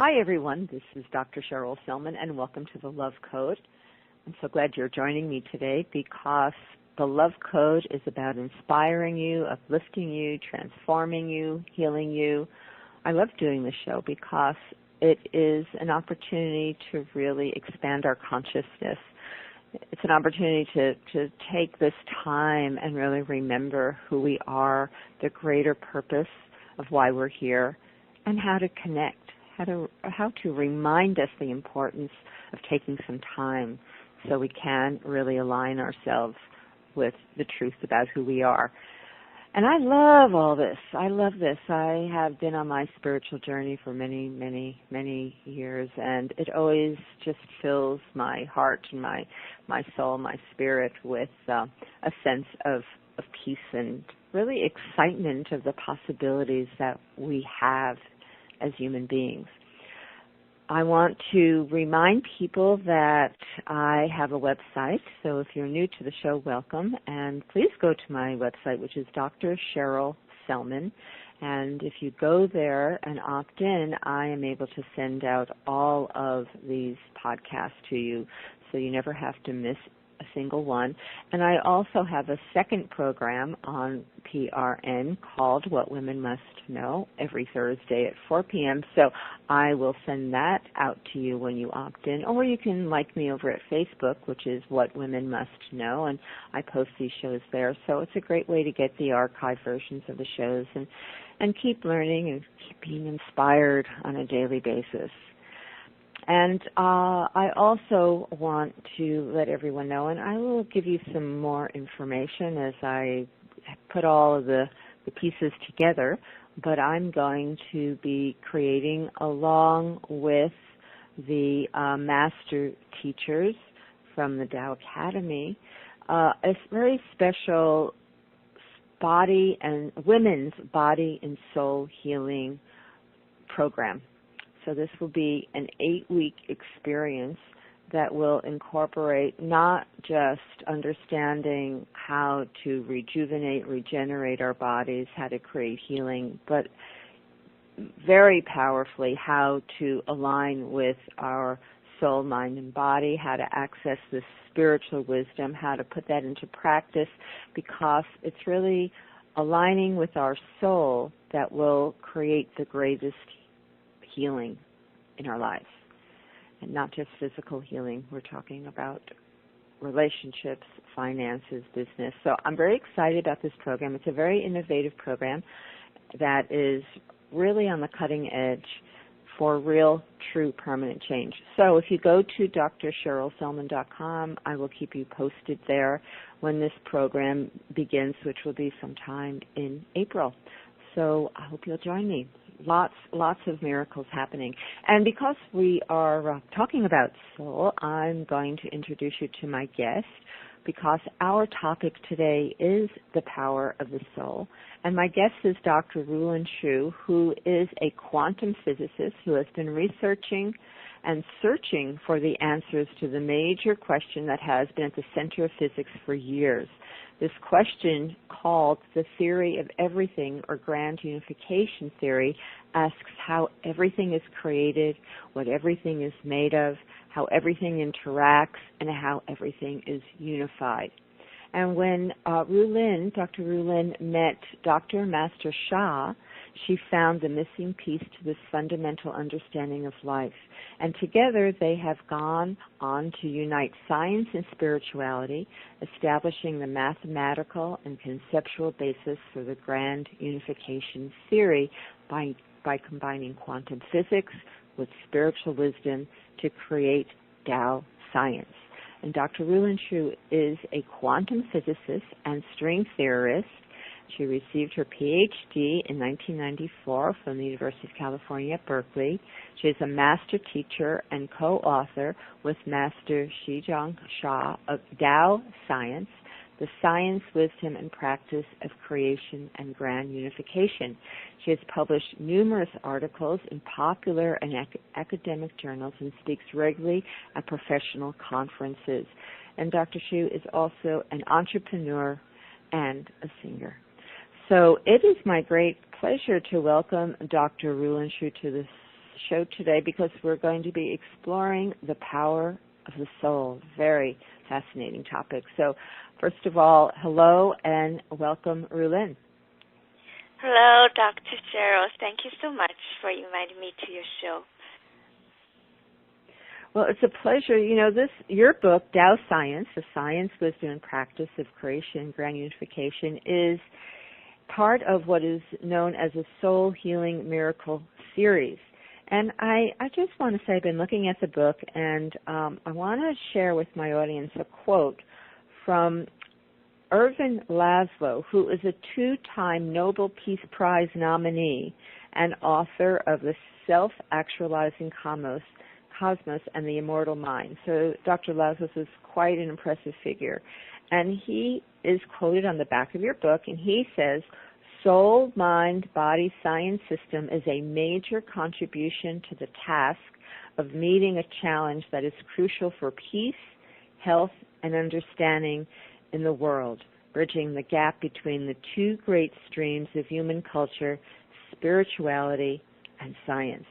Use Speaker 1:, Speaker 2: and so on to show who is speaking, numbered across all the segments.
Speaker 1: Hi, everyone. This is Dr. Cheryl Selman, and welcome to the Love Code. I'm so glad you're joining me today because the Love Code is about inspiring you, uplifting you, transforming you, healing you. I love doing this show because it is an opportunity to really expand our consciousness. It's an opportunity to take this time and really remember who we are, the greater purpose of why we're here, and how to connect. How to remind us the importance of taking some time so we can really align ourselves with the truth about who we are. And I love all this. I love this. I have been on my spiritual journey for many, many, many years, and it always just fills my heart and my soul, my spirit with a sense of peace and really excitement of the possibilities that we have as human beings. I want to remind people that I have a website, so if you're new to the show, welcome, and please go to my website, which is Dr. Cheryl Selman, and if you go there and opt in, I am able to send out all of these podcasts to you, so you never have to miss a single one. And I also have a second program on PRN called What Women Must Know every Thursday at 4 p.m. So I will send that out to you when you opt in, or you can like me over at Facebook, which is What Women Must Know, and I post these shows there. So it's a great way to get the archive versions of the shows and keep learning and keep being inspired on a daily basis. And I also want to let everyone know, and I will give you some more information as I put all of the pieces together, but I'm going to be creating, along with the master teachers from the Tao Academy, a very special women's body and soul healing program. So this will be an 8-week experience that will incorporate not just understanding how to rejuvenate, regenerate our bodies, how to create healing, but very powerfully how to align with our soul, mind, and body, how to access this spiritual wisdom, how to put that into practice, because it's really aligning with our soul that will create the greatest healing in our lives. And not just physical healing. We're talking about relationships, finances, business. So I'm very excited about this program. It's a very innovative program that is really on the cutting edge for real, true, permanent change. So if you go to drcherylselman.com, I will keep you posted there when this program begins, which will be sometime in April. So I hope you'll join me. Lots of miracles happening. And because we are talking about soul, I'm going to introduce you to my guest, because our topic today is the power of the soul. And my guest is Dr. Rulin Xiu, who is a quantum physicist who has been researching and searching for the answers to the major question that has been at the center of physics for years. This question, called the theory of everything, or Grand Unification Theory, asks how everything is created, what everything is made of, how everything interacts, and how everything is unified. And when Dr. Rulin met Dr. Master Sha, she found the missing piece to this fundamental understanding of life. And together they have gone on to unite science and spirituality, establishing the mathematical and conceptual basis for the Grand Unification Theory by combining quantum physics with spiritual wisdom to create Tao Science. And Dr. Rulin Xiu is a quantum physicist and string theorist. She received her Ph.D. in 1994 from the University of California at Berkeley. She is a master teacher and co-author with Master Sha of Tao Science, the science, wisdom, and practice of creation and grand unification. She has published numerous articles in popular and academic journals and speaks regularly at professional conferences. And Dr. Xiu is also an entrepreneur and a singer. So it is my great pleasure to welcome Dr. Rulin Xiu to the show today because we're going to be exploring the power of the soul. Very fascinating topic. So, first of all, hello and welcome, Rulin.
Speaker 2: Hello, Dr. Cheryl. Thank you so much for inviting me to your show.
Speaker 1: Well, it's a pleasure. You know, your book, Tao Science, The Science, Wisdom, and Practice of Creation, Grand Unification, is part of what is known as a Soul Healing Miracle series. And I just want to say I've been looking at the book, and I want to share with my audience a quote from Ervin Laszlo, who is a two-time Nobel Peace Prize nominee and author of The Self-Actualizing Cosmos and the Immortal Mind. So Dr. Laszlo is quite an impressive figure. And he is quoted on the back of your book, and he says, soul, mind, body, science system is a major contribution to the task of meeting a challenge that is crucial for peace, health, and understanding in the world, bridging the gap between the two great streams of human culture, spirituality and science.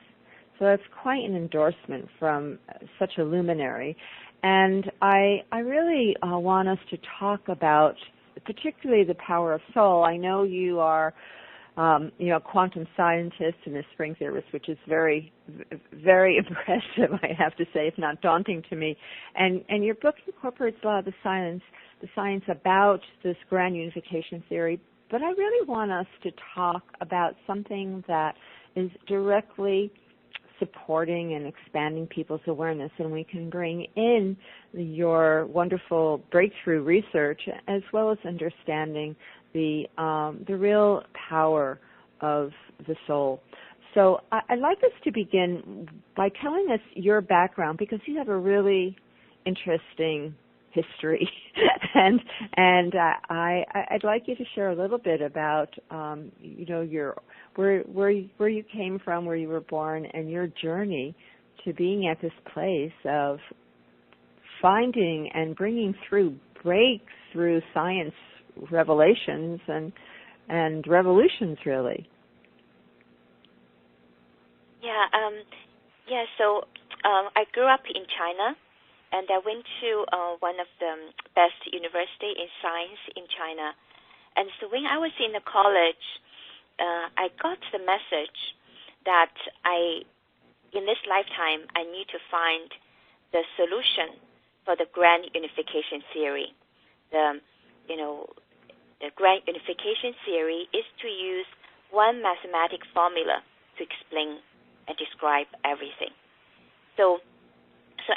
Speaker 1: So that's quite an endorsement from such a luminary. And I really want us to talk about particularly the power of soul. I know you are a quantum scientist and a spring theorist, which is very, very impressive, I have to say, if not daunting to me. And your book incorporates a lot of the science about this Grand Unification Theory. But I really want us to talk about something that is directly supporting and expanding people's awareness, and we can bring in your wonderful breakthrough research as well as understanding the real power of the soul. So I'd like us to begin by telling us your background, because you have a really interesting history, and I'd like you to share a little bit about your where you came from, where you were born, and your journey to being at this place of finding and bringing through breakthrough science revelations and revolutions, really.
Speaker 2: So I grew up in China. And I went to one of the best university in science in China. And so when I was in the college, I got the message that in this lifetime, I need to find the solution for the Grand Unification Theory. The Grand Unification Theory is to use one mathematical formula to explain and describe everything. So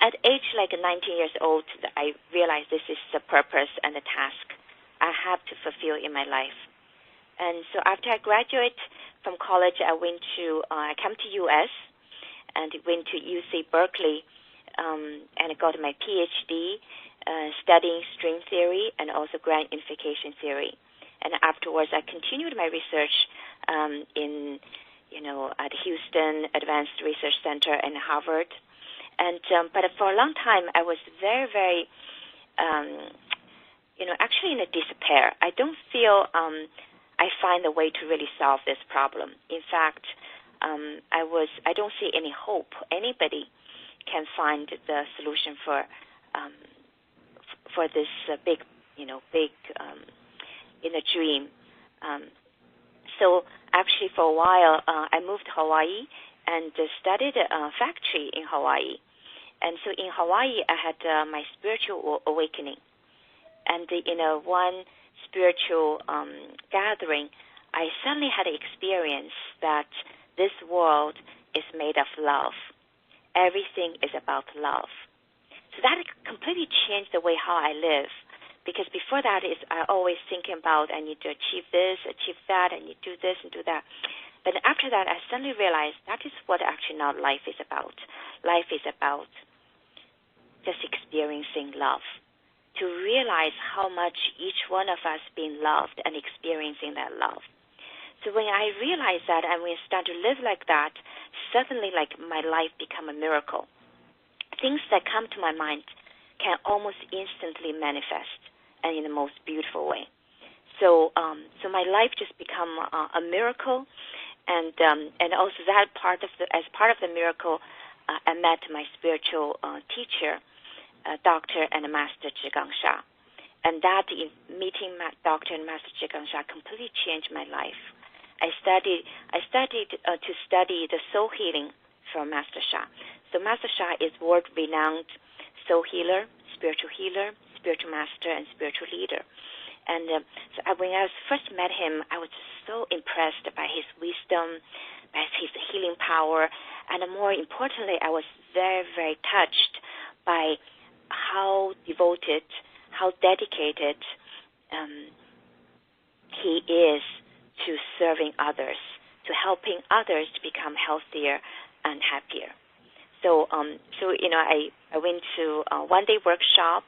Speaker 2: at age 19 years old, I realized this is the purpose and the task I have to fulfill in my life. And so after I graduated from college, I came to U.S. and went to UC Berkeley and I got my Ph.D. Studying string theory and also Grand Unification Theory. And afterwards, I continued my research at Houston Advanced Research Center and Harvard. And but for a long time, I was very, very, actually in a despair. I don't feel I find a way to really solve this problem. In fact, I don't see any hope. Anybody can find the solution for this big in a dream. So actually, for a while, I moved to Hawaii and studied a factory in Hawaii. And so in Hawaii, I had my spiritual awakening. And in one spiritual gathering, I suddenly had an experience that this world is made of love. Everything is about love. So that completely changed the way how I live. Because before that, I always thinking about I need to achieve this, achieve that, I need to do this and do that. But after that, I suddenly realized that is what actually now life is about. Life is about just experiencing love, to realize how much each one of us being loved and experiencing that love. So when I realized that and we start to live like that, suddenly my life become a miracle. Things that come to my mind can almost instantly manifest and in the most beautiful way. So my life just become a miracle. And also that as part of the miracle, I met my spiritual teacher, Dr. and Master Sha. And that meeting Dr. and Master Sha completely changed my life. I started to study the soul healing from Master Sha. So Master Sha is world-renowned soul healer, spiritual master, and spiritual leader. And when I first met him, I was so impressed by his wisdom, by his healing power, and more importantly, I was very, very touched by how devoted, how dedicated he is to serving others, to helping others to become healthier and happier. So, I went to a one-day workshop.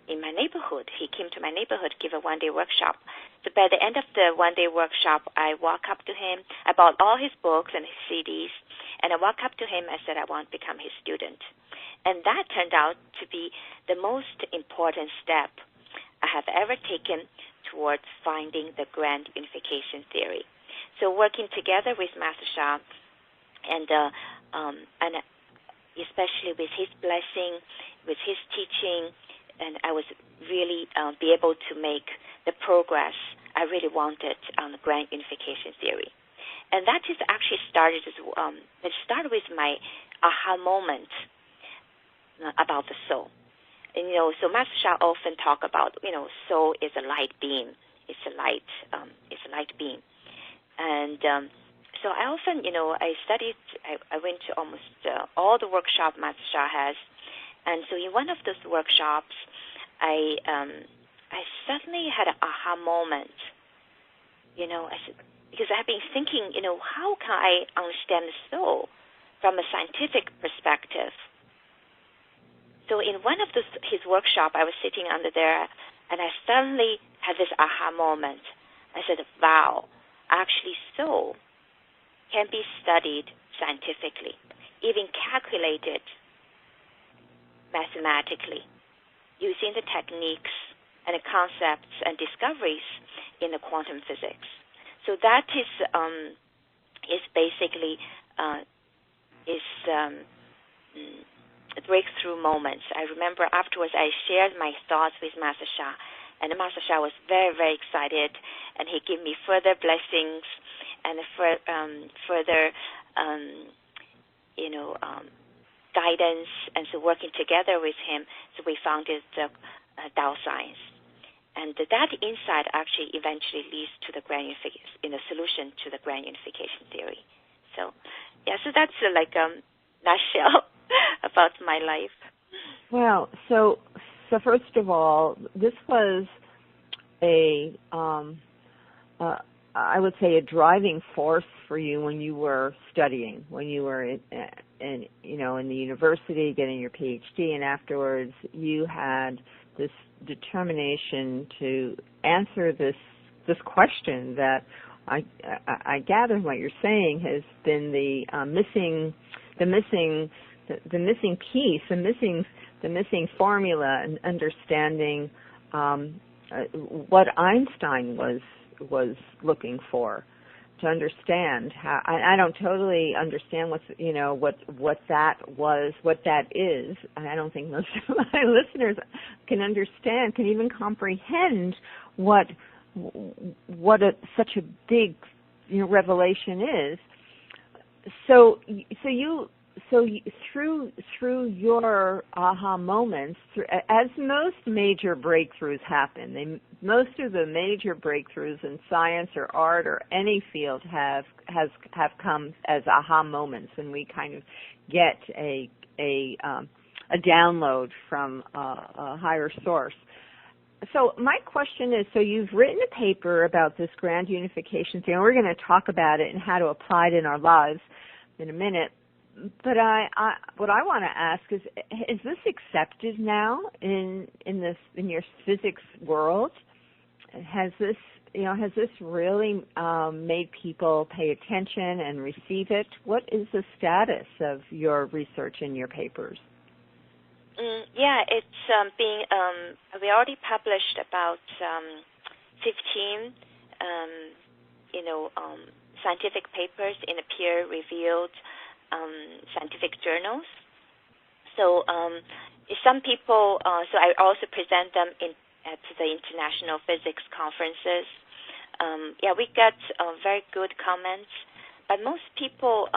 Speaker 2: In my neighborhood. He came to my neighborhood, give a one-day workshop. So by the end of the one-day workshop, I walked up to him. I bought all his books and his CDs, and I walked up to him. I said, I want to become his student. And that turned out to be the most important step I have ever taken towards finding the Grand Unification Theory. So working together with Master Sha, and especially with his blessing, with his teaching, and I was really be able to make the progress I really wanted on the Grand Unification Theory. And that is actually started with my aha moment about the soul. And, so Master Sha often talk about, soul is a light beam. It's a light beam. And so I often, I studied, I went to almost all the workshops Master Sha has. And so in one of those workshops, I suddenly had an aha moment, because I have been thinking, how can I understand the soul from a scientific perspective? So in one of his workshop, I was sitting under there, and I suddenly had this aha moment. I said, wow, actually soul can be studied scientifically, even calculated mathematically, using the techniques and the concepts and discoveries in the quantum physics. So that is basically breakthrough moments. I remember afterwards I shared my thoughts with Master Sha, and Master Sha was very, very excited, and he gave me further blessings and further guidance, and so working together with him, so we founded Tao Science. And that insight actually eventually leads to the solution to the Grand Unification Theory. So, so that's like a nutshell about my life.
Speaker 1: Well, so first of all, this was I would say a driving force for you when you were studying, when you were in the university getting your Ph.D., and afterwards you had this determination to answer this question that I gather what you're saying has been the missing piece, the missing formula, and understanding what Einstein was looking for, to understand how. I don't totally understand what that was, what that is. I don't think most of my listeners can even comprehend what such a big revelation is. So through your aha moments, as most major breakthroughs happen, most of the major breakthroughs in science or art or any field have come as aha moments, and we kind of get a download from a higher source. So my question is, so you've written a paper about this Grand Unification Theory, and we're going to talk about it and how to apply it in our lives in a minute. But what I want to ask is this accepted now in your physics world? Has this really made people pay attention and receive it? What is the status of your research in your papers?
Speaker 2: It's being. We already published about 15 scientific papers in the peer-reviewed scientific journals. So some people, so I also present them at the international physics conferences. We get very good comments, but most people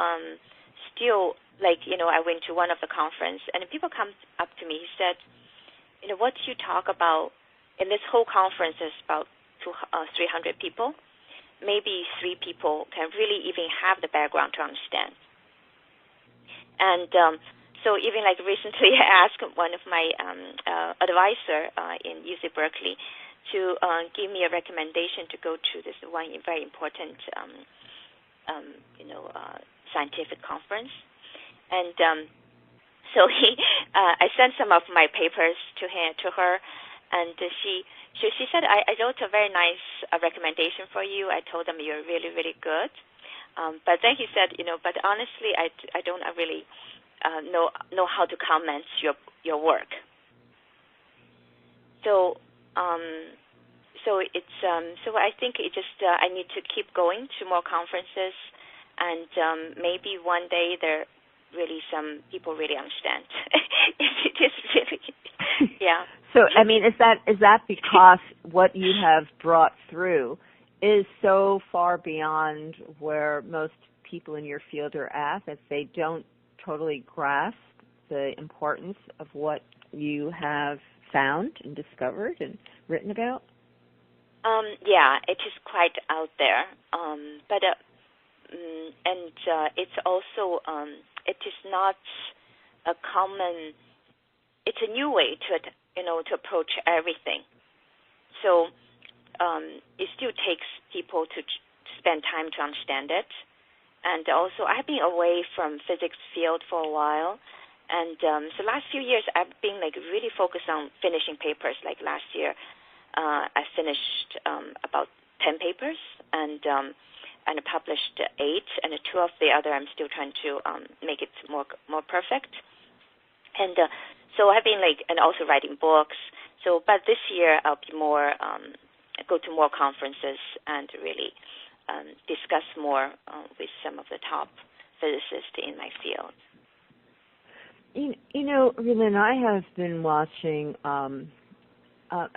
Speaker 2: still, I went to one of the conference, and people come up to me, he said, what you talk about in this whole conference is about 300 people. Maybe 3 people can really even have the background to understand. And so even recently, I asked one of my advisor in UC Berkeley to give me a recommendation to go to this one very important, scientific conference. And so I sent some of my papers to her, and she said, I wrote a very nice recommendation for you. I told them you're really, really good. But then he said, but honestly, I don't really know how to comment your work. So it's so I think it just I need to keep going to more conferences, and maybe one day there really some people really understand. It is really, yeah.
Speaker 1: So I mean, is that because what you have brought through is so far beyond where most people in your field are at that they don't totally grasp the importance of what you have found and discovered and written about?
Speaker 2: Yeah, it is quite out there, but it's also it is not a common. It's a new way to approach everything. So it still takes people to spend time to understand it. And also, I've been away from physics field for a while, and so last few years I've been really focused on finishing papers. Like last year, I finished about 10 papers, and I published 8, and 2 of the other I'm still trying to make it more perfect. And so I've been and also writing books. So, but this year I'll be more go to more conferences and really discuss more with some of the top physicists in my field.
Speaker 1: Rulin, I have been watching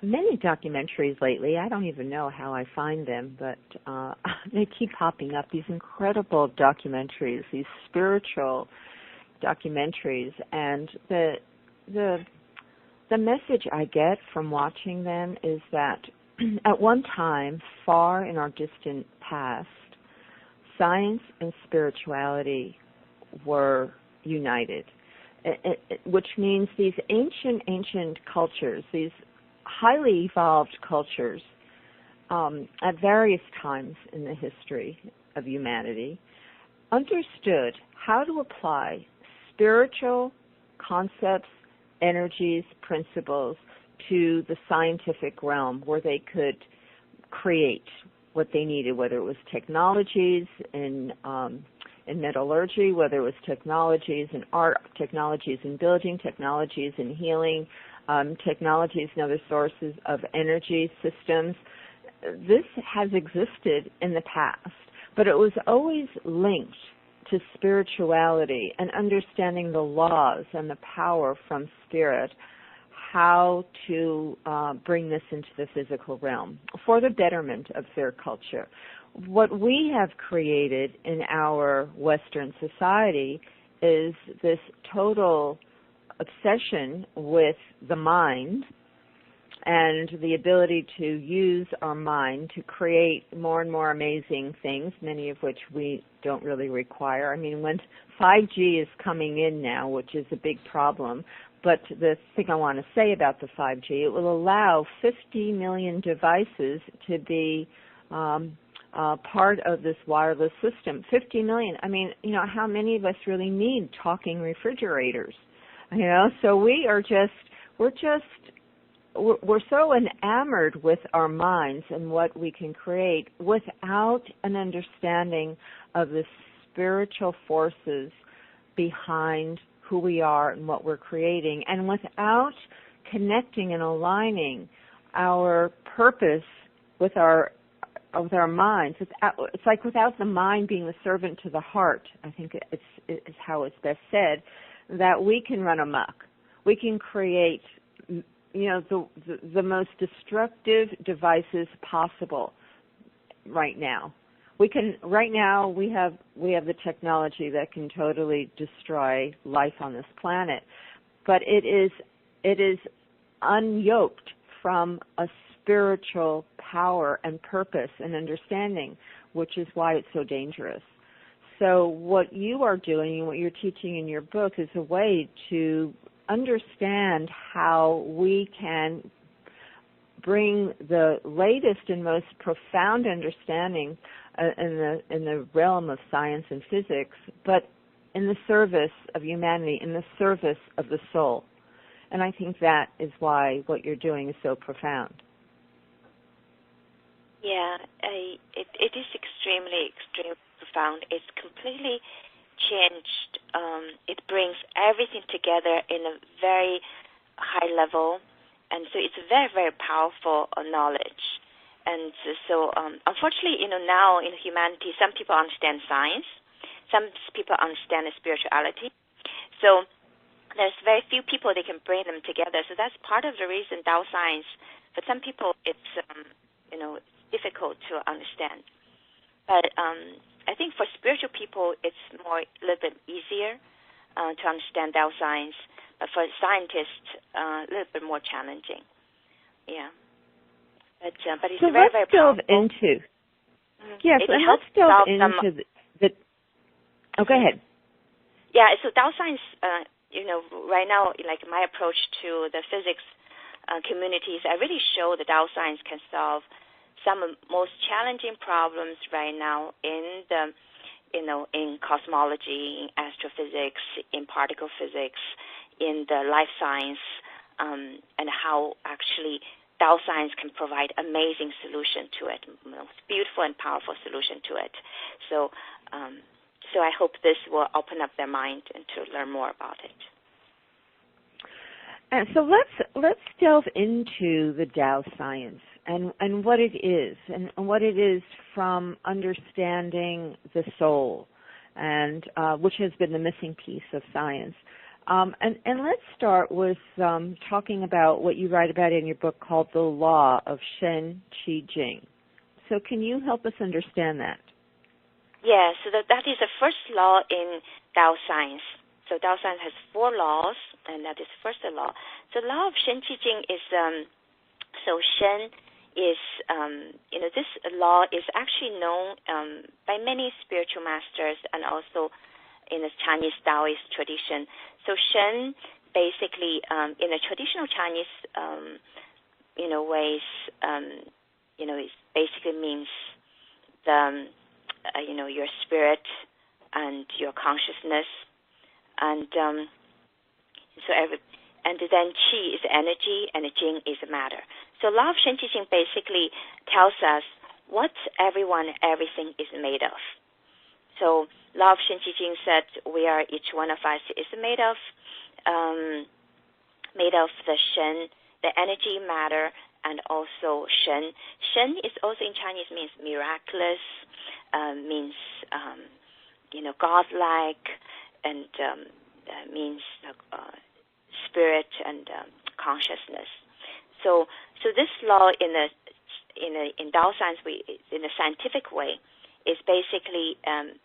Speaker 1: many documentaries lately. I don't even know how I find them, but they keep popping up, these incredible documentaries, these spiritual documentaries, and the message I get from watching them is that at one time, far in our distant past, science and spirituality were united, which means these ancient cultures, these highly evolved cultures at various times in the history of humanity, understood how to apply spiritual concepts, energies, principles to the scientific realm where they could create what they needed, whether it was technologies in metallurgy, whether it was technologies in art, technologies in building, technologies in healing, technologies and other sources of energy systems. This has existed in the past, but it was always linked to spirituality and understanding the laws and the power from spirit, how to bring this into the physical realm for the betterment of their culture. What we have created in our Western society is this total obsession with the mind and the ability to use our mind to create more and more amazing things, many of which we don't really require. I mean, when 5G is coming in now, which is a big problem, but the thing I want to say about the 5G, it will allow 50 million devices to be part of this wireless system. 50 million. I mean, how many of us really need talking refrigerators? So we're so enamored with our minds and what we can create without an understanding of the spiritual forces behind who we are and what we're creating, and without connecting and aligning our purpose with our with our minds. It's like without the mind being the servant to the heart, I think it's how it's best said, that we can run amok. We can create, the most destructive devices possible right now. Right now we have the technology that can totally destroy life on this planet, but it is unyoked from a spiritual power and purpose and understanding, which is why it's so dangerous. So what you are doing and what you're teaching in your book is a way to understand how we can bring the latest and most profound understanding in the realm of science and physics, but in the service of humanity, in the service of the soul. And I think that is why what you're doing is so profound.
Speaker 2: Yeah, it is extremely profound. It's completely changed. It brings everything together in a very high level, and so it's very, very powerful knowledge. And so, unfortunately, now in humanity, some people understand science, some people understand spirituality. So there's very few people that can bring them together. So that's part of the reason Tao Science, for some people, it's difficult to understand. But I think for spiritual people, it's a little bit easier to understand Tao Science. But for scientists, a little bit more challenging. Yeah. But it's
Speaker 1: so
Speaker 2: very, very powerful.
Speaker 1: Let's delve into Oh, go ahead.
Speaker 2: Yeah, so Tao Science, right now, like my approach to the physics communities, I really show that Tao Science can solve some of the most challenging problems right now in the, in cosmology, in astrophysics, in particle physics, in the life science, and how actually Tao Science can provide amazing solution to it, beautiful and powerful solution to it. So, so I hope this will open up their mind and to learn more about it.
Speaker 1: And so let's delve into the Tao Science and what it is and what it is from understanding the soul, and which has been the missing piece of science. And let's start with talking about what you write about in your book called the law of Shen, Qi, Jing. So can you help us understand that?
Speaker 2: Yeah, so that is the first law in Tao Science. So Tao Science has 4 laws, and that is first law. So the law of Shen, Qi, Jing is, so Shen is, this law is actually known by many spiritual masters and also in the Chinese Taoist tradition. So Shen basically, in the traditional Chinese, ways, it basically means the, your spirit and your consciousness, and and then Qi is energy and Jing is matter. So law of Shen, Qi, Jing basically tells us what everything is made of. So law of Shen, Qi, Jing said each one of us is made of the Shen, the energy, matter, and also Shen. Shen is also in Chinese means miraculous, means godlike, and means spirit and consciousness. So this law in Tao Science, in a scientific way, is basically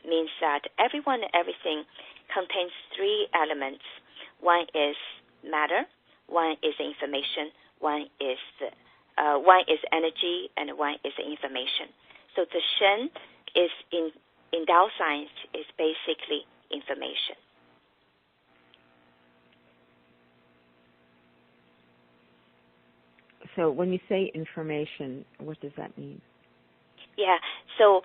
Speaker 2: means that everyone and everything contains 3 elements. One is matter, one is information, one is energy, and one is information. So the Shen is in Tao Science is basically information.
Speaker 1: So when you say information, what does that mean?
Speaker 2: Yeah, so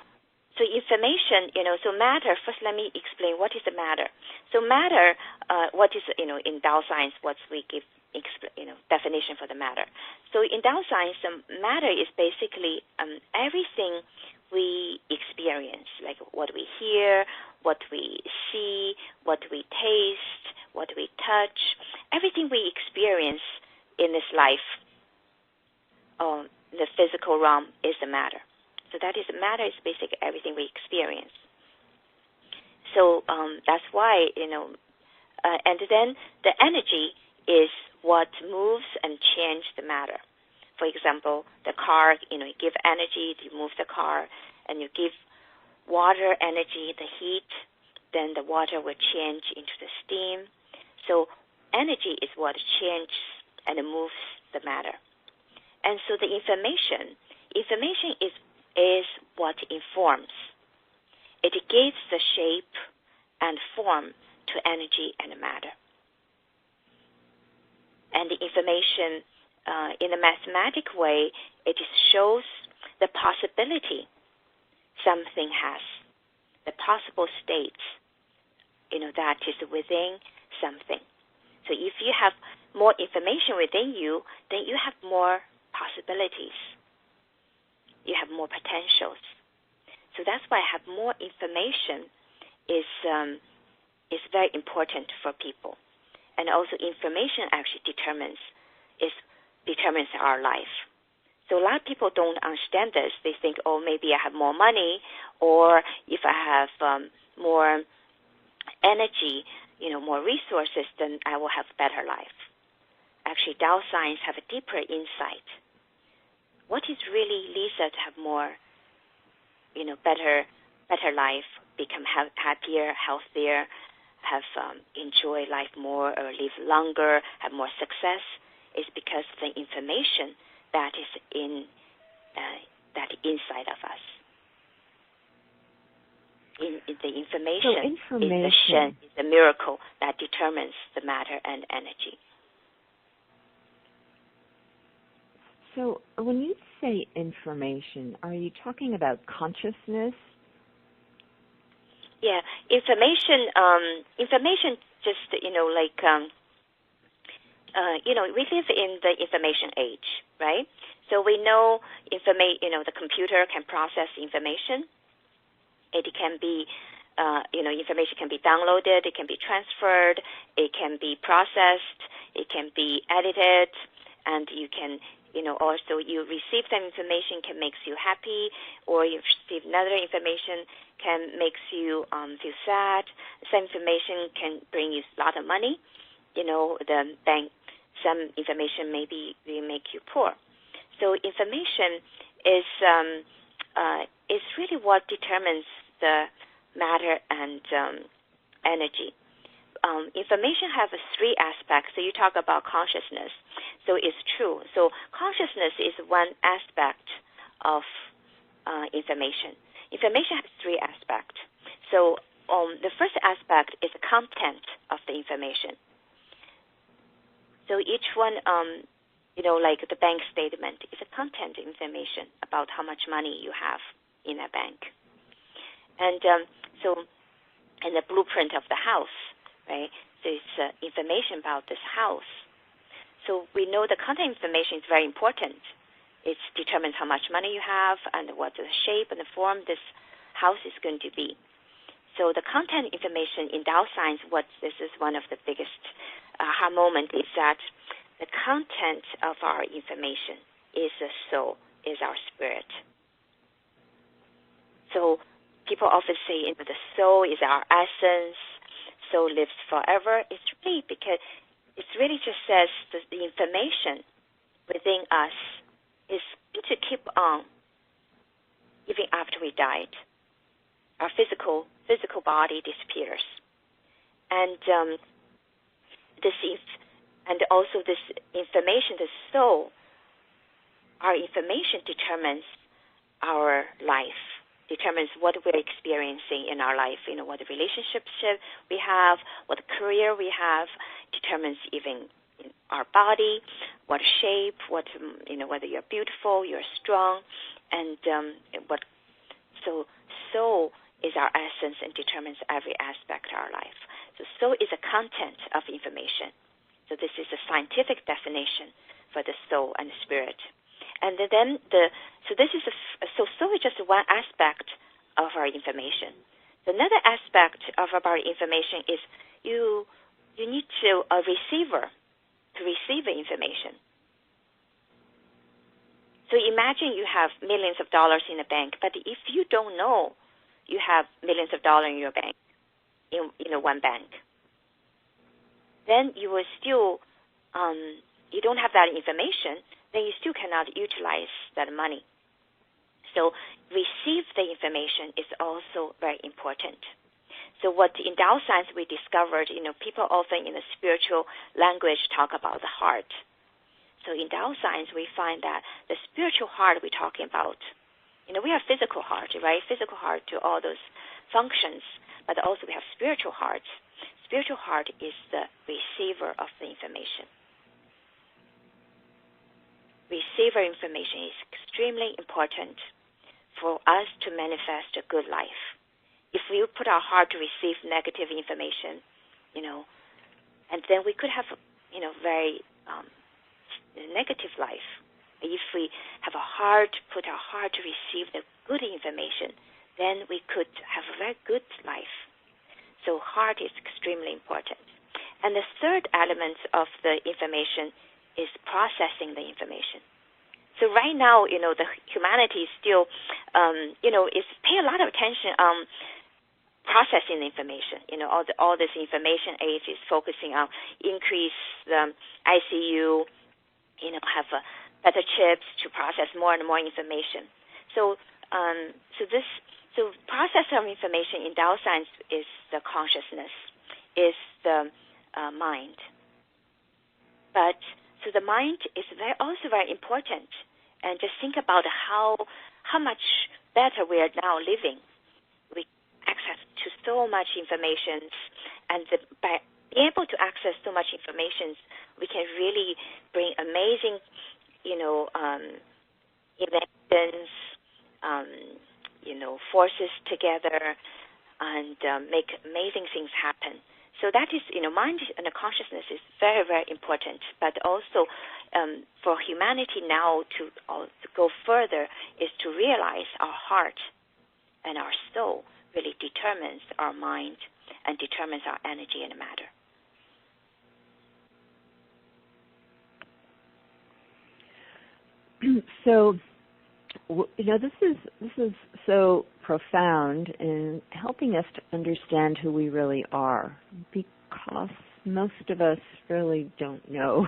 Speaker 2: information, so matter, first let me explain what is the matter. So matter, what is, in Tao Science, what we give, definition for the matter. So in Tao Science, matter is basically everything we experience, like what we hear, what we see, what we taste, what we touch, everything we experience in this life, the physical realm is the matter. So that is matter is basically everything we experience. So that's why, and then the energy is what moves and changes the matter. For example, the car, you give energy, you move the car, and you give water energy, the heat, then the water will change into the steam. So energy is what changes and moves the matter. And so the information is what informs. It gives the shape and form to energy and matter. And the information, in a mathematic way, it shows the possibility something has, the possible states, that is within something. So if you have more information within you, then you have more possibilities. You have more potentials. So that's why have more information is very important for people. And also information actually determines our life. So a lot of people don't understand this. They think, maybe I have more money, or if I have more energy, more resources, then I will have a better life. Actually, Tao Science have a deeper insight. What is really Lisa to have more, better life, become happier, healthier, have enjoy life more, or live longer, have more success, is because the information that is inside of us. The information is the miracle that determines the matter and energy.
Speaker 1: So when you say information, are you talking about consciousness?
Speaker 2: Yeah, information just, we live in the information age, right? So we know the computer can process information. It can be, information can be downloaded, it can be transferred, it can be processed, it can be edited, and you can, also you receive some information can makes you happy, or you receive another information can makes you feel sad. Some information can bring you a lot of money. The bank, some information maybe will make you poor. So information is really what determines the matter and energy. Information has three aspects. So you talk about consciousness. So it's true. So consciousness is one aspect of information. Information has three aspects. So the first aspect is the content of the information. So each one, like the bank statement, is a content information about how much money you have in a bank. And and the blueprint of the house, right? So it's information about this house. So we know the content information is very important. It determines how much money you have and what the shape and the form this house is going to be. So the content information in Tao Science, this is one of the biggest aha moment, is that the content of our information is the soul, is our spirit. So people often say, the soul is our essence, soul lives forever. It's really because it really just says that the information within us is going to keep on even after we died. Our physical body disappears, and also this information, the soul, our information determines our life, determines what we're experiencing in our life. What relationships we have, what career we have, determines even our body, what shape, whether you're beautiful, you're strong, and so soul is our essence and determines every aspect of our life. So soul is a content of information. So this is a scientific definition for the soul and the spirit. And then so soul is just one aspect of our information. So another aspect of our information is you need a receiver to receive the information. So imagine you have millions of dollars in the bank, but if you don't know you have millions of dollars in your bank, in one bank, then you will still, you don't have that information, then you still cannot utilize that money. So receive the information is also very important. So what in Tao Science we discovered, people often in the spiritual language talk about the heart. So in Tao Science, we find that the spiritual heart we're talking about, we have physical heart, right? Physical heart to all those functions, but also we have spiritual hearts. Spiritual heart is the receiver of the information. Receiver information is extremely important for us to manifest a good life. If we put our heart to receive negative information, and then we could have, very negative life. If we have put our heart to receive the good information, then we could have a very good life. So heart is extremely important. And the third element of the information is processing the information. So right now, the humanity still, is pay a lot of attention on processing the information. All this information age is focusing on increase the ICU, have better chips to process more and more information. So process of information in Tao Science is the consciousness, is the mind. But so the mind is also very important. And just think about how much better we are now living. We access to so much information, and by being able to access so much information, we can really bring amazing, inventions, forces together, and make amazing things happen. So that is, mind and the consciousness is very, very important. But also for humanity now to go further is to realize our heart and our soul really determines our mind and determines our energy and matter.
Speaker 1: So, this is so profound in helping us to understand who we really are, because most of us really don't know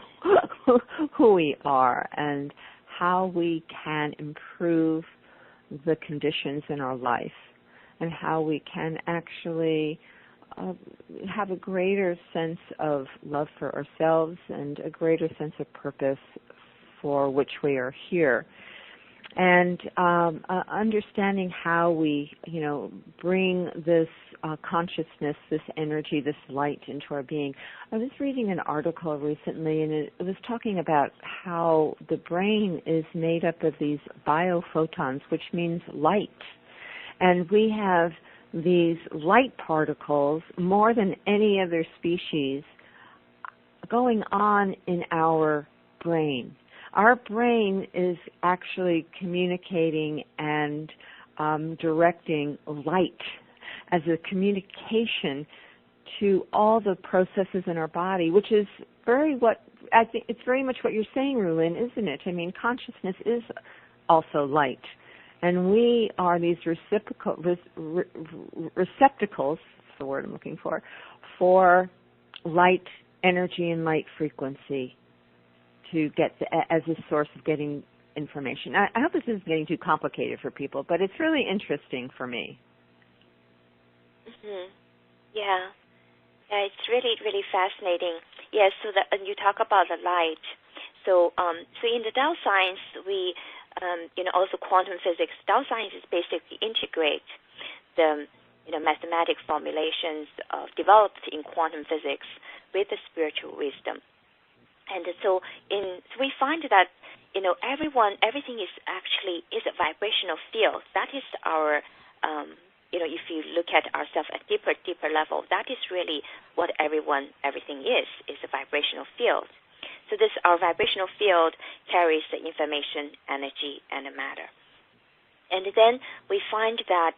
Speaker 1: who we are and how we can improve the conditions in our life and how we can actually have a greater sense of love for ourselves and a greater sense of purpose for which we are here. And understanding how we, bring this consciousness, this energy, this light into our being. I was reading an article recently, and it was talking about how the brain is made up of these biophotons, which means light. And we have these light particles, more than any other species, going on in our brain. Our brain is actually communicating and directing light as a communication to all the processes in our body, which is I think it's very much what you're saying, Rulin, isn't it? I mean, consciousness is also light, and we are these receptacles. That's the word I'm looking for light energy and light frequency, to get as a source of getting information. I hope this isn't getting too complicated for people, but it's really interesting for me.
Speaker 2: Mm-hmm. Yeah, it's really, really fascinating. Yes, so you talk about the light. So in the Tao Science, we, also quantum physics. Tao Science is basically integrate the, mathematic formulations developed in quantum physics with the spiritual wisdom. And so we find that, everything is a vibrational field. That is our, if you look at ourselves at deeper level, that is really what everything is a vibrational field. So our vibrational field carries the information, energy, and the matter. And then we find that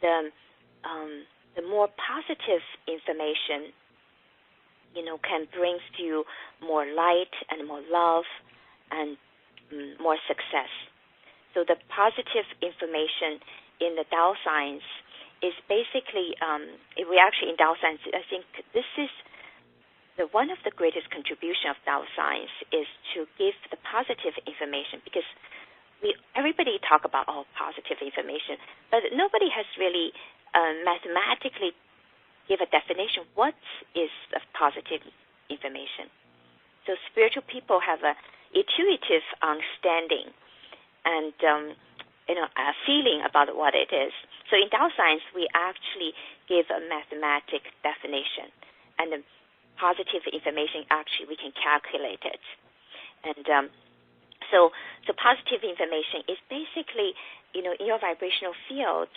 Speaker 2: the more positive information can bring to you more light and more love and more success. So the positive information in the Tao Science is basically, we actually in Tao Science, I think this is one of the greatest contribution of Tao Science is to give the positive information, because everybody talk about positive information, but nobody has really mathematically give a definition. What is the positive information? So spiritual people have a intuitive understanding and a feeling about what it is. So in Tao Science, we actually give a mathematic definition, and the positive information actually we can calculate it. And so positive information is basically, in your vibrational field,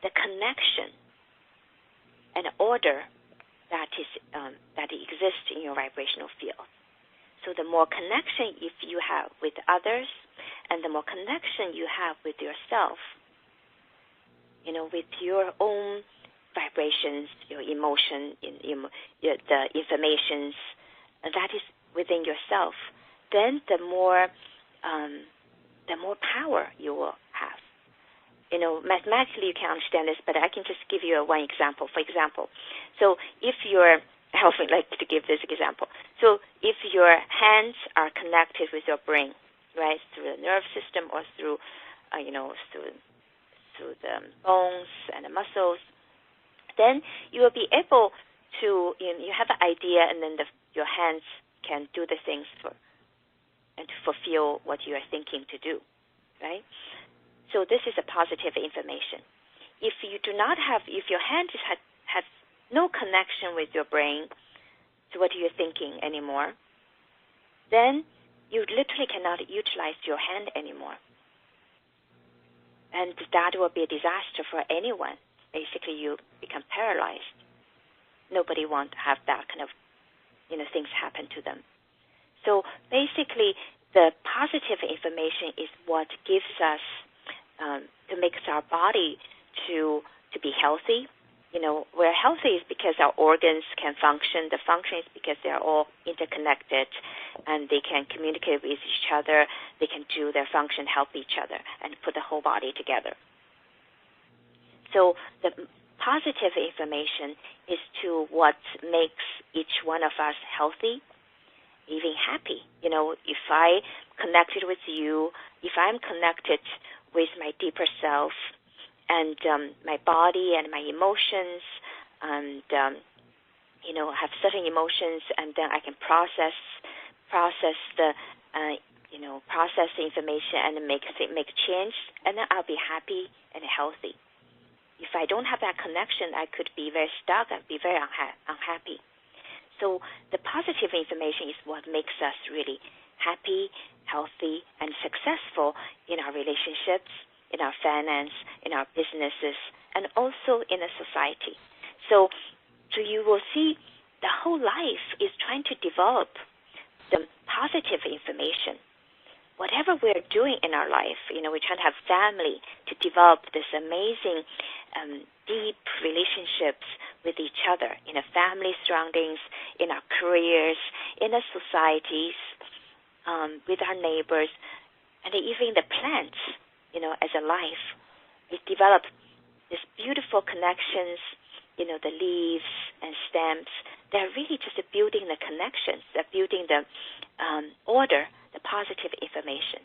Speaker 2: the connection and order that exists in your vibrational field. So the more connection if you have with others, and the more connection you have with yourself, with your own vibrations, your emotion, the informations that is within yourself, then the more power you will have. Mathematically you can understand this, but I can just give you one example. For example, so if I would like to give this example. So if your hands are connected with your brain, right, through the nerve system or through the bones and the muscles, then you will be able to, you have an idea, and then your hands can do the things and to fulfill what you are thinking to do, right? So this is a positive information. If you do not have, if your hands have no connection with your brain to what you're thinking anymore, then you literally cannot utilize your hand anymore. And that will be a disaster for anyone. Basically, you become paralyzed. Nobody wants to have that kind of, things happen to them. So basically, the positive information is what gives us, to make our body to be healthy. We're healthy is because our organs can function. The function is because they're all interconnected, and they can communicate with each other. They can do their function, help each other, and put the whole body together. So the positive information is to what makes each one of us healthy, even happy. If I connected with you, if I'm connected with my deeper self, and my body and my emotions, and have certain emotions, and then I can process the information and make change, and then I'll be happy and healthy. If I don't have that connection, I could be very stuck and be very unhappy. So the positive information is what makes us really happy, healthy, and successful in our relationships, in our finance, in our businesses, and also in a society. So you will see the whole life is trying to develop the positive information. Whatever we're doing in our life, we're trying to have family to develop this amazing, deep relationships with each other in a family surroundings, in our careers, in our societies, with our neighbors, and even the plants, as a life. We develop these beautiful connections, the leaves and stems. They're really just building the connections. They're building the order, the positive information.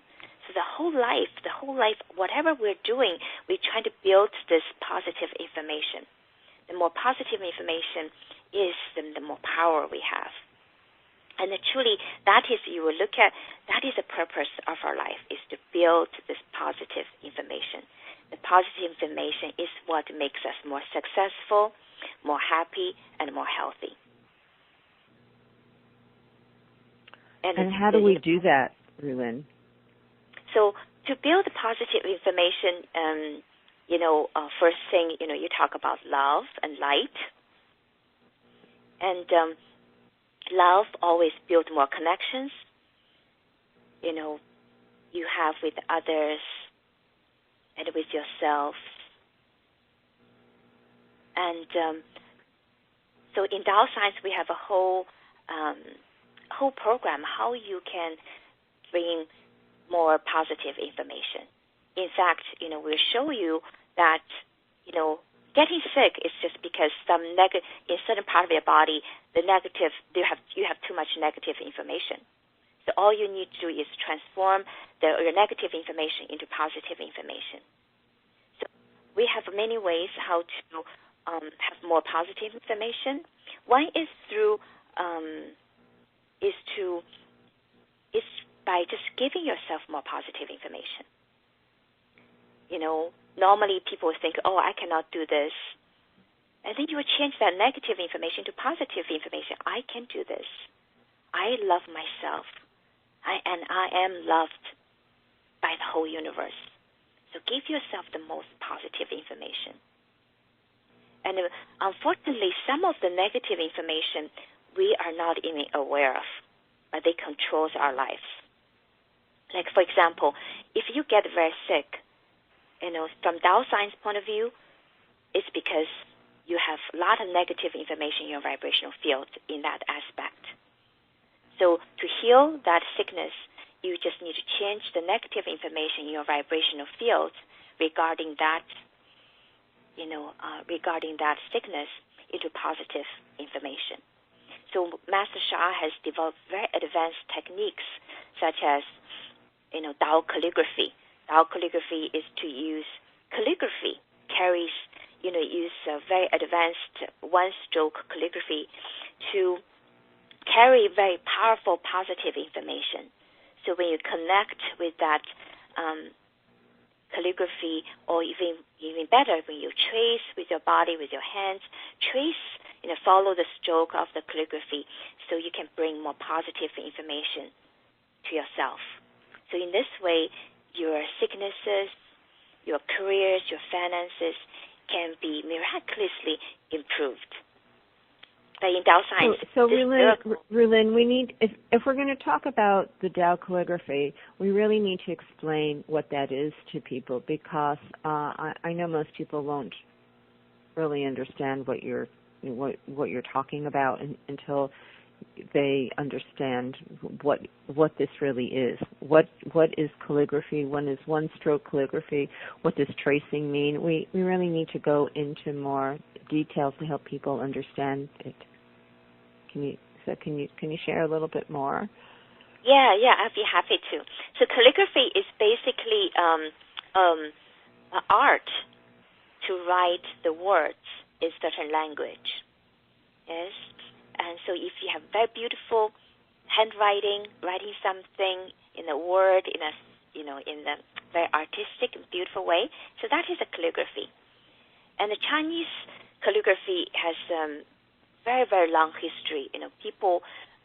Speaker 2: So the whole life, whatever we're doing, we're trying to build this positive information. The more positive information is, the more power we have. And truly, that is, you will look at, that is the purpose of our life, is to build this positive information. The positive information is what makes us more successful, more happy, and more healthy.
Speaker 1: And how do we do that, Rulin?
Speaker 2: So to build positive information, first thing, you talk about love and light. And love always builds more connections, you have with others and with yourself. And so in Tao Science, we have a whole program how you can bring more positive information. in fact, we'll show you that, getting sick is just because in certain part of your body, you have too much negative information. So all you need to do is transform your negative information into positive information. So we have many ways how to have more positive information. One is by just giving yourself more positive information. Normally people think, oh, I cannot do this. And then you will change that negative information to positive information. I can do this. I love myself. And I am loved by the whole universe. So give yourself the most positive information. And unfortunately, some of the negative information we are not even aware of, but they control our lives. Like, for example, if you get very sick, from Tao Science point of view, it's because you have a lot of negative information in your vibrational field in that aspect. So to heal that sickness, you just need to change the negative information in your vibrational field regarding that, regarding that sickness into positive information. So Master Sha has developed very advanced techniques such as, Tao calligraphy. Tao calligraphy is to use calligraphy, use very advanced one-stroke calligraphy to carry very powerful positive information. So when you connect with that calligraphy, or even better, when you trace with your body, with your hands, follow the stroke of the calligraphy so you can bring more positive information to yourself. So in this way, your sicknesses, your careers, your finances can be miraculously improved. But in Tao Science,
Speaker 1: so Rulin, we need, if we're going to talk about the Tao calligraphy, we really need to explain what that is to people, because I know most people won't really understand what you're talking about until they understand what this really is. What is calligraphy? What is one-stroke calligraphy? What does tracing mean? We really need to go into more details to help people understand it. Can you share a little bit more?
Speaker 2: Yeah, I'd be happy to. So calligraphy is basically art to write the words in certain language. Yes. And so if you have very beautiful handwriting, writing something in a word, in a very artistic and beautiful way, so that is a calligraphy. And the Chinese calligraphy has very, very long history. People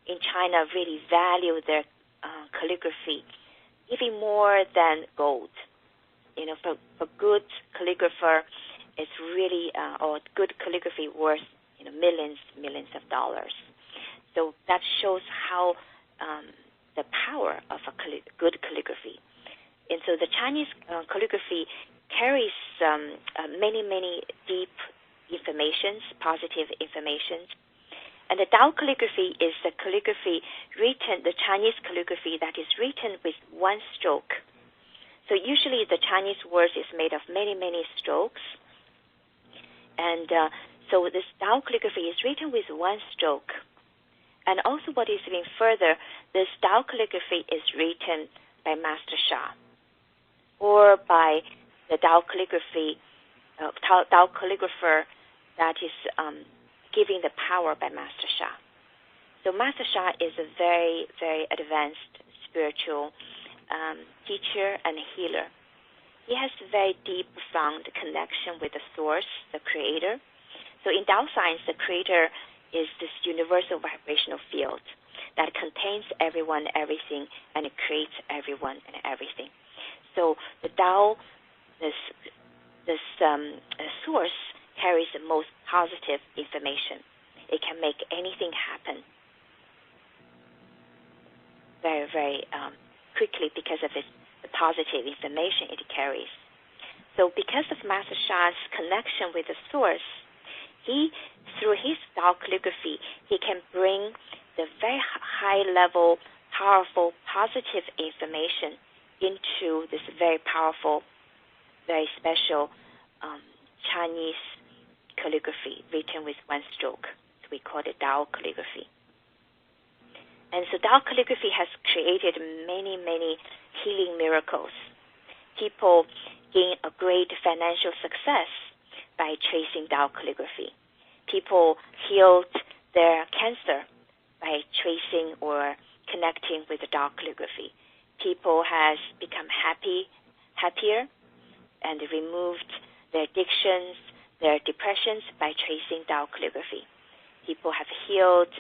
Speaker 2: in China really value their calligraphy even more than gold. For good calligrapher, it's really, or good calligraphy worth millions of dollars. So that shows how the power of a good calligraphy. And so the Chinese calligraphy carries many deep informations, positive information. And the Tao calligraphy is the calligraphy written, the Chinese calligraphy that is written with one stroke. So usually the Chinese word is made of many strokes. And so this Tao calligraphy is written with one stroke. And also what is even further, this Tao calligraphy is written by Master Sha, or by the Tao calligraphy, Tao calligrapher that is giving the power by Master Sha. So Master Sha is a very, very advanced spiritual teacher and healer. He has a very deep, profound connection with the source, the creator. So in Tao Science, the creator is this universal vibrational field that contains everyone, everything, and it creates everyone and everything. So the Tao, this source, carries the most positive information. It can make anything happen very, very quickly because of the positive information it carries. So because of Master Sha's connection with the source, through his Tao calligraphy, he can bring the very high-level, powerful, positive information into this very powerful very special Chinese calligraphy written with one stroke. So we call it Tao calligraphy. And so Tao calligraphy has created many, many healing miracles. People gain a great financial success by tracing Tao calligraphy. People healed their cancer by tracing or connecting with the Tao calligraphy. People has become happier, and removed their addictions, their depressions by tracing Tao calligraphy. People have healed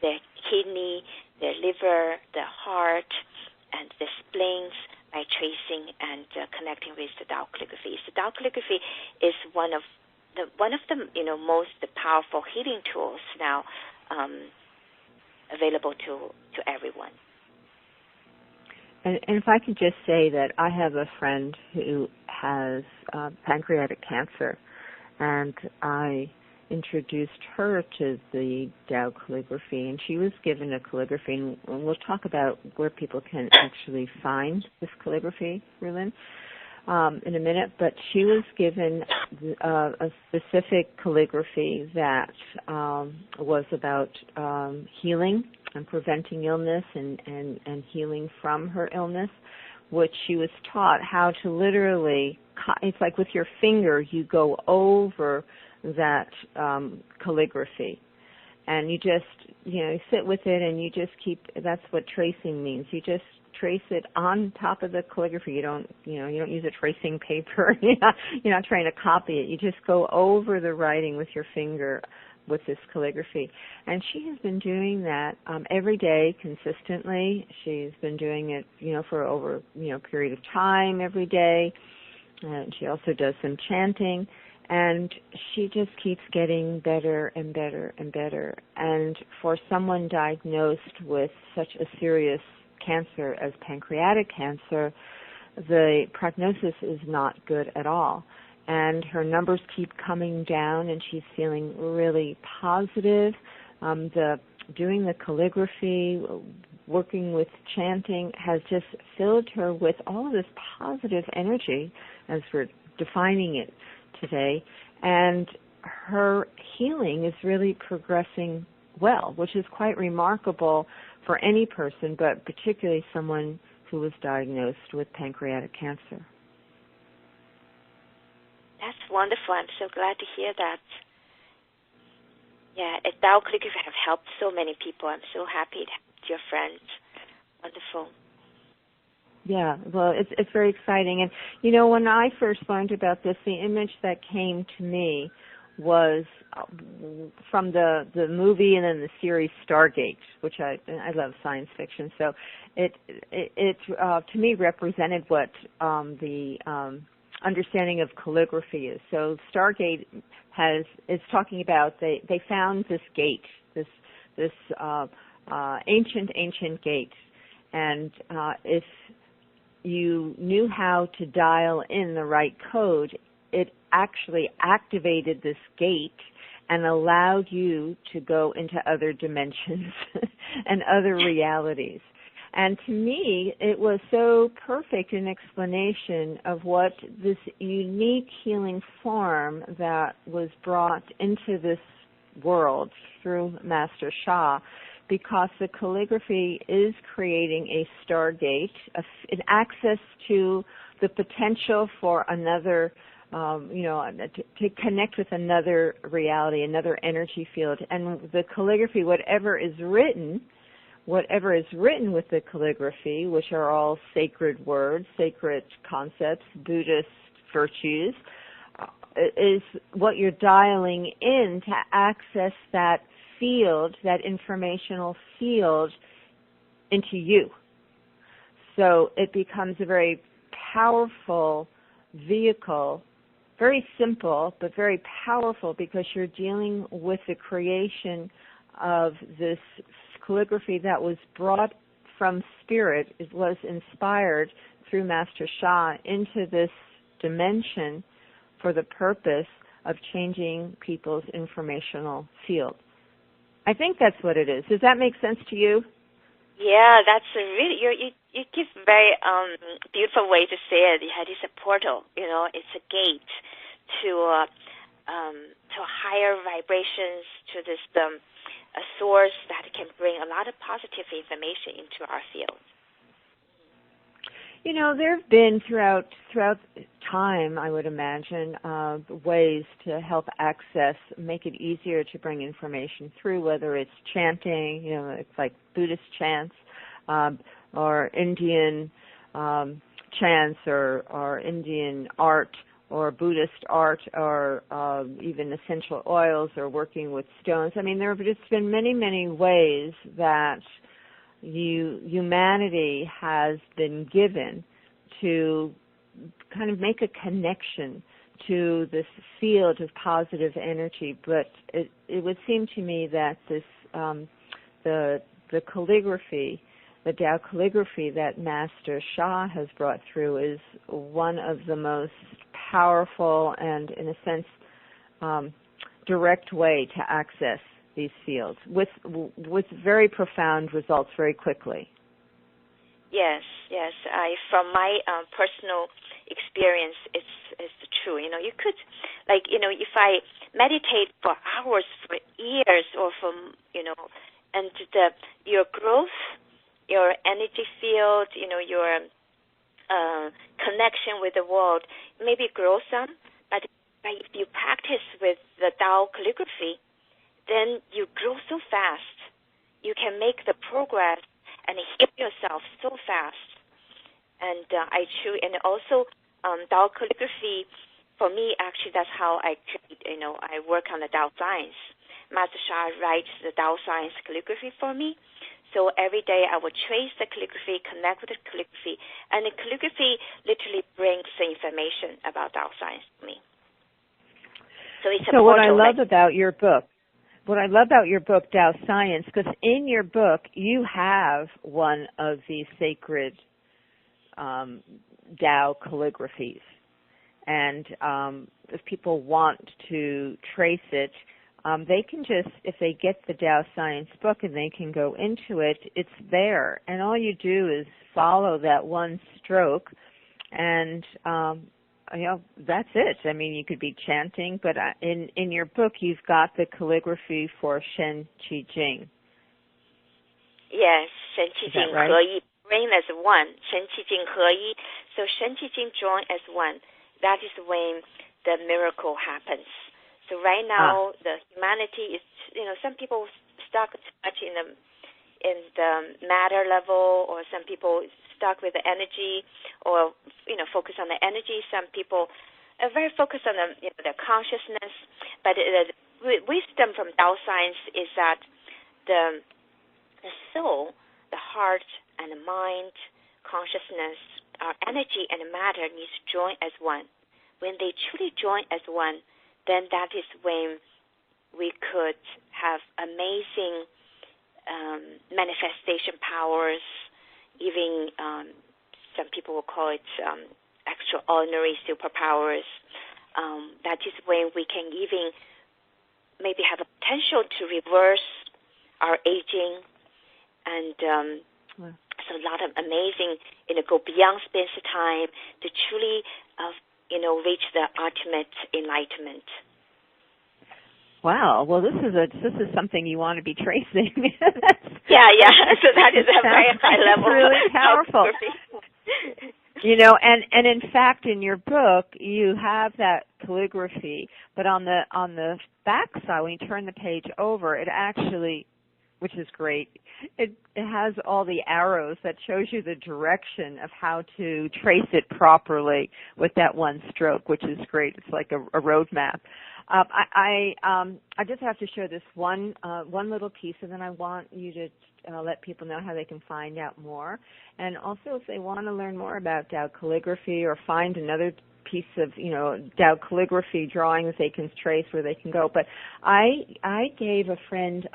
Speaker 2: their kidney, their liver, their heart, and their spleens by tracing and connecting with the Tao calligraphy. So Tao calligraphy is one of the most powerful healing tools now available to everyone.
Speaker 1: And if I could just say that I have a friend who has pancreatic cancer, and I introduced her to the Tao calligraphy, and she was given a calligraphy, and we'll talk about where people can actually find this calligraphy, Rulin, in a minute, but she was given a specific calligraphy that was about healing and preventing illness and healing from her illness, which she was taught how to literally, it's like with your finger, you go over that calligraphy. And you just, you sit with it and you just keep, that's what tracing means. You just trace it on top of the calligraphy. You don't use a tracing paper. You're not trying to copy it. You just go over the writing with your finger with this calligraphy. And she has been doing that every day consistently. She's been doing it, for over, a period of time every day. And she also does some chanting. And she just keeps getting better and better and better. And for someone diagnosed with such a serious cancer as pancreatic cancer, the prognosis is not good at all. And her numbers keep coming down, and she's feeling really positive. Doing the calligraphy, working with chanting has just filled her with all of this positive energy, as we're defining it today. And her healing is really progressing well, which is quite remarkable for any person, but particularly someone who was diagnosed with pancreatic cancer.
Speaker 2: That's wonderful. I'm so glad to hear that. Yeah, Tao calligraphy have helped so many people. I'm so happy to help your friends. Wonderful.
Speaker 1: Yeah, well, it's very exciting. And, when I first learned about this, the image that came to me was from the movie and then the series Stargate, which I love science fiction. So it to me represented what the understanding of calligraphy is. So Stargate is talking about they found this gate, this ancient gate, and if you knew how to dial in the right code, it actually activated this gate and allowed you to go into other dimensions and other realities. And to me, it was so perfect an explanation of what this unique healing form that was brought into this world through Master Sha, because the calligraphy is creating a stargate, an access to the potential for another, to connect with another reality, another energy field. And the calligraphy, whatever is written with the calligraphy, which are all sacred words, sacred concepts, Buddhist virtues, is what you're dialing in to access that field, that informational field, into you. So it becomes a very powerful vehicle, very simple, but very powerful, because you're dealing with the creation of this calligraphy that was brought from spirit. It was inspired through Master Sha into this dimension for the purpose of changing people's informational field. I think that's what it is. Does that make sense to you?
Speaker 2: Yeah, that's a really you give very beautiful way to say it. It's a portal, it's a gate to higher vibrations, to this a source that can bring a lot of positive information into our field.
Speaker 1: There have been throughout time, I would imagine, ways to help make it easier to bring information through, whether it's chanting, it's like Buddhist chants, or Indian chants, or Indian art, or Buddhist art, or even essential oils, or working with stones. I mean, there have just been many, many ways that humanity has been given to kind of make a connection to this field of positive energy. But it would seem to me that this the calligraphy, the Tao calligraphy that Master Sha has brought through, is one of the most powerful and, in a sense, direct way to access these fields with very profound results very quickly.
Speaker 2: Yes. From my personal experience, it's true. You could, if I meditate for hours, for years, or and your growth, your energy field, your connection with the world maybe grow some, but if you practice with the Tao calligraphy, then you grow so fast. You can make the progress and heal yourself so fast. And and also Tao calligraphy, for me, actually, that's how I work on the Tao Science. Master Sha writes the Tao Science calligraphy for me. So every day I would trace the calligraphy, connect with the calligraphy, and the calligraphy literally brings the information about Tao Science to me. So it's a portal.
Speaker 1: What I love about your book, Tao Science, because in your book you have one of these sacred Tao calligraphies, and if people want to trace it, they can just, if they get the Tao Science book and they can go into it, it's there, and all you do is follow that one stroke, and that's it. I mean, you could be chanting, but in your book, you've got the calligraphy for Shen Qi Jing.
Speaker 2: Yes, Shen Qi Jing
Speaker 1: right?
Speaker 2: He Yi, bring as one. Shen Qi Jing He Yi. So Shen Qi Jing join as one. That is when the miracle happens. So right now, the humanity is, some people stuck too much in the matter level, or some people stuck with the energy, or focus on the energy. Some people are very focused on the consciousness. But the wisdom from Tao Science is that the soul, the heart, and the mind, consciousness, our energy and matter needs to join as one. When they truly join as one, then that is when we could have amazing manifestation powers. Even some people will call it extraordinary superpowers. That is when we can even maybe have a potential to reverse our aging, and so a lot of amazing, go beyond space and time to truly, reach the ultimate enlightenment.
Speaker 1: Wow. Well, this is something you want to be tracing.
Speaker 2: Yeah. So that is a very high level.
Speaker 1: It's really powerful. And in fact, in your book, you have that calligraphy, but on the back side, when you turn the page over, it actually, which is great, it has all the arrows that shows you the direction of how to trace it properly with that one stroke, which is great. It's like a road map. I just have to show this one little piece, and then I want you to let people know how they can find out more. And also, if they want to learn more about Tao calligraphy or find another piece of, Tao calligraphy drawings they can trace, where they can go. But I gave a friend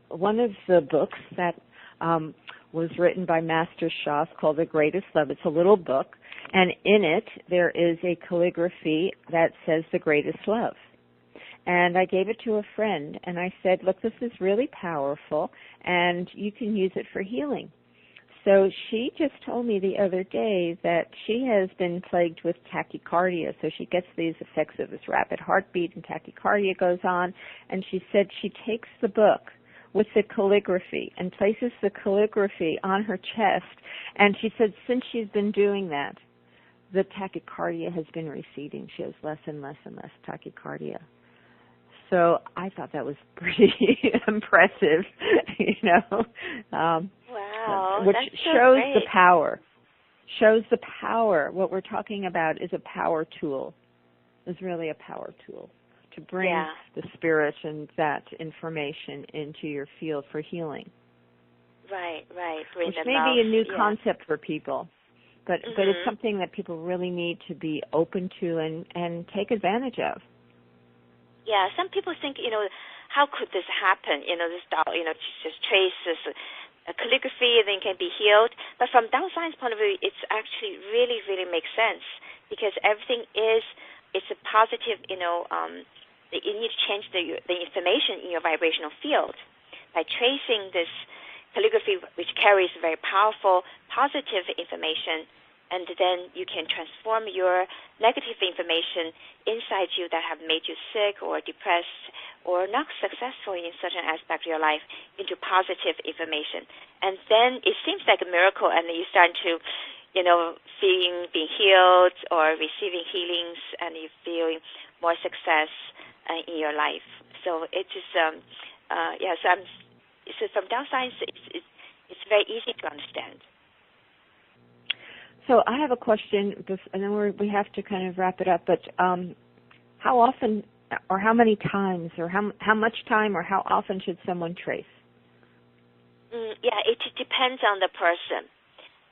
Speaker 1: one of the books that was written by Master Sha. It's called The Greatest Love. It's a little book, and in it there is a calligraphy that says The Greatest Love. And I gave it to a friend, and I said, look, this is really powerful, and you can use it for healing. So she just told me the other day that she has been plagued with tachycardia. So she gets these effects of this rapid heartbeat and tachycardia goes on. And she said she takes the book with the calligraphy and places the calligraphy on her chest. And she said since she's been doing that, the tachycardia has been receding. She has less and less and less tachycardia. So I thought that was pretty impressive, you know.
Speaker 2: Wow,
Speaker 1: which
Speaker 2: that's so
Speaker 1: shows
Speaker 2: great.
Speaker 1: the power. Shows the power. What we're talking about is a power tool. Is really a power tool to bring the spirit and that information into your field for healing.
Speaker 2: Right.
Speaker 1: Which may be a new concept for people, but it's something that people really need to be open to and take advantage of.
Speaker 2: Yeah, some people think, how could this happen? This Tao, just traces calligraphy and then can be healed. But from Tao Science point of view, it's actually really, really makes sense because everything it's a positive, you need to change the information in your vibrational field by tracing this calligraphy, which carries very powerful, positive information. And then you can transform your negative information inside you that have made you sick or depressed or not successful in certain aspect of your life into positive information. And then it seems like a miracle, and you start to, being healed or receiving healings, and you're feeling more success in your life. So it is, so from Tao Science, it's very easy to understand.
Speaker 1: So I have a question, and then we have to kind of wrap it up, but how often or how many times or how much time or how often should someone trace?
Speaker 2: It depends on the person.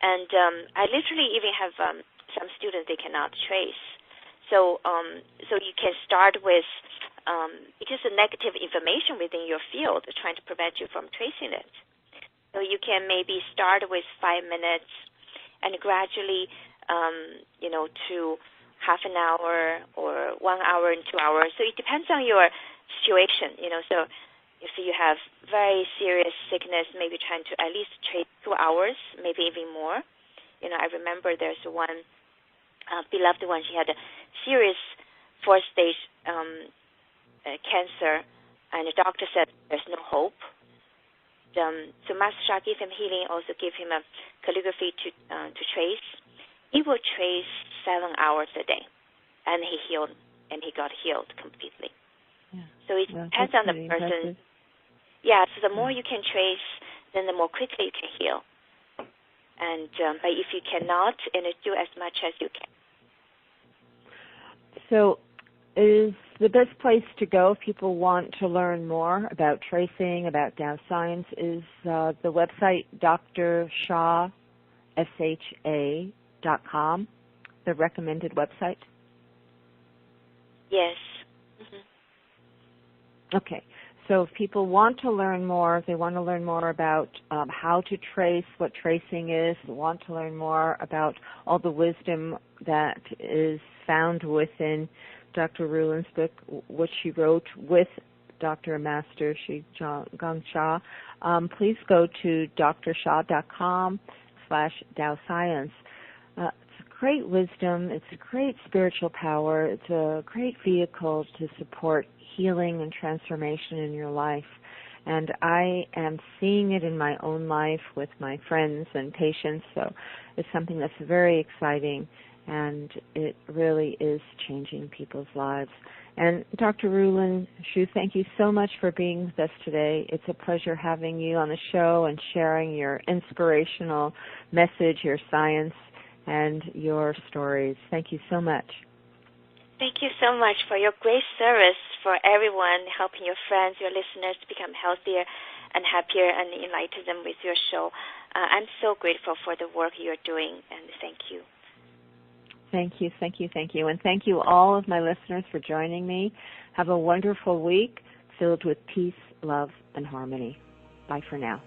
Speaker 2: And I literally even have some students, they cannot trace. So you can start with, because the negative information within your field is trying to prevent you from tracing it. So you can maybe start with 5 minutes, and gradually, to half an hour or 1 hour and 2 hours. So it depends on your situation, So if you have very serious sickness, maybe trying to at least trace 2 hours, maybe even more. I remember there's one beloved one. She had a serious 4th-stage cancer, and the doctor said there's no hope. So Master Sha gave him healing, also gave him a calligraphy to trace. He will trace 7 hours a day, and he healed, and he got healed completely. Yeah. So it depends on the person. Impressive. Yeah, so the more you can trace, then the more quickly you can heal. And but if you cannot, and do as much as you can. So
Speaker 1: is the best place to go if people want to learn more about tracing, about Tao Science, is the website Dr. Sha, SHA.com, the recommended website?
Speaker 2: Yes.
Speaker 1: Okay. So if people want to learn more, if they want to learn more about how to trace, what tracing is, they want to learn more about all the wisdom that is found within Dr. Rulin's book, which she wrote with Dr. Master Sha, please go to drsha.com/Tao Science. It's a great wisdom. It's a great spiritual power. It's a great vehicle to support healing and transformation in your life. And I am seeing it in my own life with my friends and patients, so it's something that's very exciting, and it really is changing people's lives. And Dr. Rulin Xiu, thank you so much for being with us today. It's a pleasure having you on the show and sharing your inspirational message, your science, and your stories. Thank you so much.
Speaker 2: Thank you so much for your great service for everyone, helping your friends, your listeners to become healthier and happier and enlighten them with your show. I'm so grateful for the work you're doing, and thank you.
Speaker 1: Thank you, thank you, thank you. And thank you all of my listeners for joining me. Have a wonderful week filled with peace, love, and harmony. Bye for now.